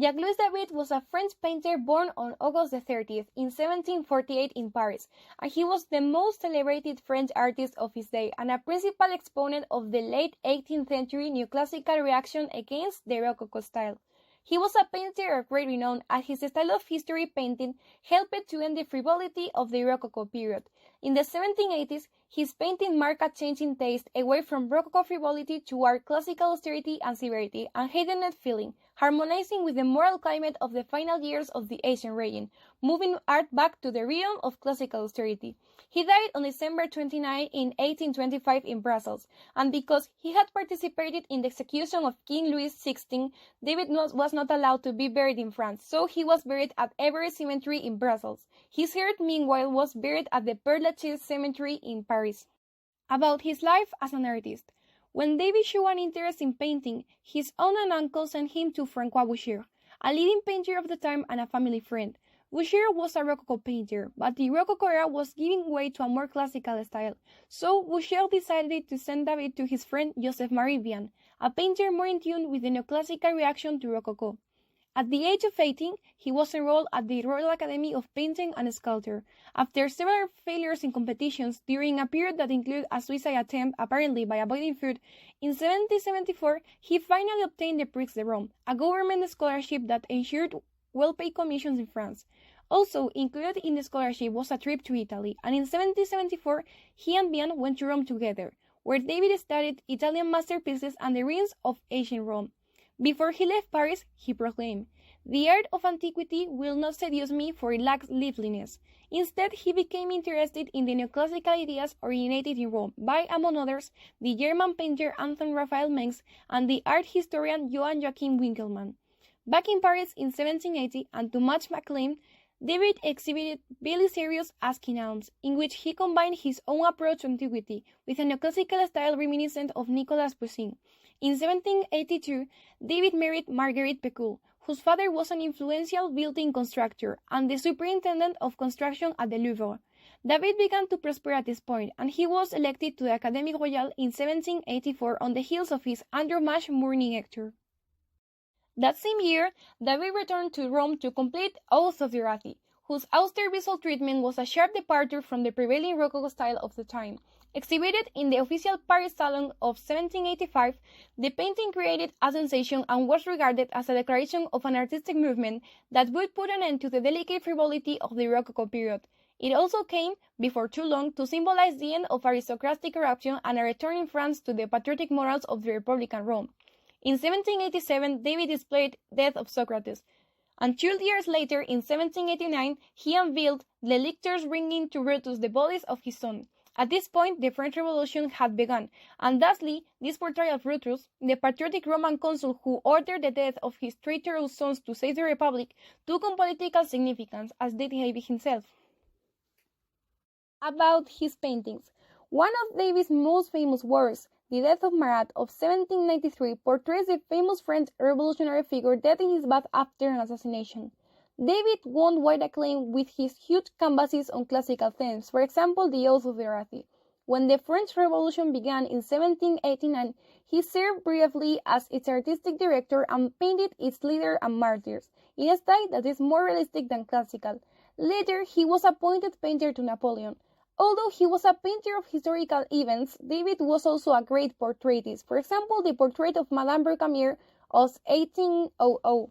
Jacques David was a French painter born on August 30th in 1748 in Paris, and he was the most celebrated French artist of his day and a principal exponent of the late 18th century neoclassical reaction against the Rococo style. He was a painter of great renown, as his style of history painting helped to end the frivolity of the Rococo period. In the 1780s, his painting marked a change in taste away from Rococo frivolity toward classical austerity and severity and heightened feeling, harmonizing with the moral climate of the final years of the Asian region, moving art back to the realm of classical austerity. He died on December 29 in 1825 in Brussels, and because he had participated in the execution of King Louis XVI, David was not allowed to be buried in France, so he was buried at Évry Cemetery in Brussels. His heart, meanwhile, was buried at the Père Lachaise Cemetery in Paris. About his life as an artist. When David showed an interest in painting, his aunt and uncle sent him to Francois Boucher, a leading painter of the time and a family friend. Boucher was a Rococo painter, but the Rococo era was giving way to a more classical style, so Boucher decided to send David to his friend Joseph-Marie Vian, a painter more in tune with the neoclassical reaction to Rococo. At the age of 18, he was enrolled at the Royal Academy of Painting and Sculpture. After several failures in competitions during a period that included a suicide attempt, apparently by avoiding food, in 1774 he finally obtained the Prix de Rome, a government scholarship that ensured well-paid commissions in France. Also included in the scholarship was a trip to Italy, and in 1774 he and Vian went to Rome together, where David studied Italian masterpieces and the ruins of ancient Rome. Before he left Paris, he proclaimed, "The art of antiquity will not seduce me, for it lacks liveliness." Instead, he became interested in the neoclassical ideas originated in Rome by, among others, the German painter Anton Raphael Mengs and the art historian Johann Joachim Winckelmann. Back in Paris in 1780, and to much acclaim, David exhibited Belisarius' Askinauns, in which he combined his own approach to antiquity with a neoclassical style reminiscent of Nicolas Poussin. In 1782, David married Marguerite Pecul, whose father was an influential building constructor and the superintendent of construction at the Louvre. David began to prosper at this point, and he was elected to the Académie Royale in 1784 on the heels of his Andromache mourning Hector. That same year, David returned to Rome to complete Oaths of Dirathi, whose austere visual treatment was a sharp departure from the prevailing Rococo style of the time. Exhibited in the official Paris Salon of 1785, the painting created a sensation and was regarded as a declaration of an artistic movement that would put an end to the delicate frivolity of the Rococo period. It also came, before too long, to symbolize the end of aristocratic corruption and a return in France to the patriotic morals of the Republican Rome. In 1787, David displayed Death of Socrates, and 2 years later, in 1789, he unveiled the lictors bringing to Brutus the bodies of his son. At this point, the French Revolution had begun, and thusly, this portrayal of Brutus, the patriotic Roman consul who ordered the death of his traitorous sons to save the Republic, took on political significance, as did David himself. About his paintings. One of David's most famous works, The Death of Marat of 1793, portrays the famous French revolutionary figure dead in his bath after an assassination. David won wide acclaim with his huge canvases on classical themes, for example, the Oaths of Dirathi. When the French Revolution began in 1789, he served briefly as its artistic director and painted its leader and martyrs, in a style that is more realistic than classical. Later, he was appointed painter to Napoleon. Although he was a painter of historical events, David was also a great portraitist, for example, the portrait of Madame Recamier of 1800.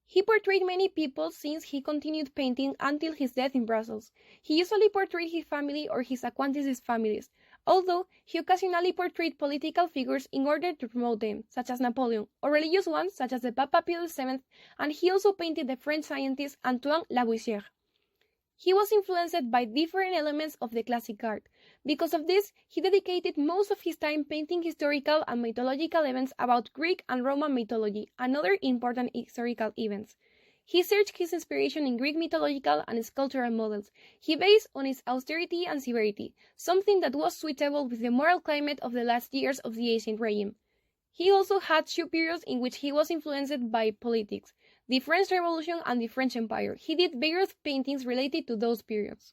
He portrayed many people since he continued painting until his death in Brussels. He usually portrayed his family or his acquaintances' families, although he occasionally portrayed political figures in order to promote them, such as Napoleon, or religious ones, such as the Papa Pius VII, and he also painted the French scientist Antoine Lavoisier. He was influenced by different elements of the classic art. Because of this, he dedicated most of his time painting historical and mythological events about Greek and Roman mythology and other important historical events. He searched his inspiration in Greek mythological and sculptural models. He based on its austerity and severity, something that was suitable with the moral climate of the last years of the ancient regime. He also had 2 periods in which he was influenced by politics, the French Revolution and the French Empire. He did various paintings related to those periods.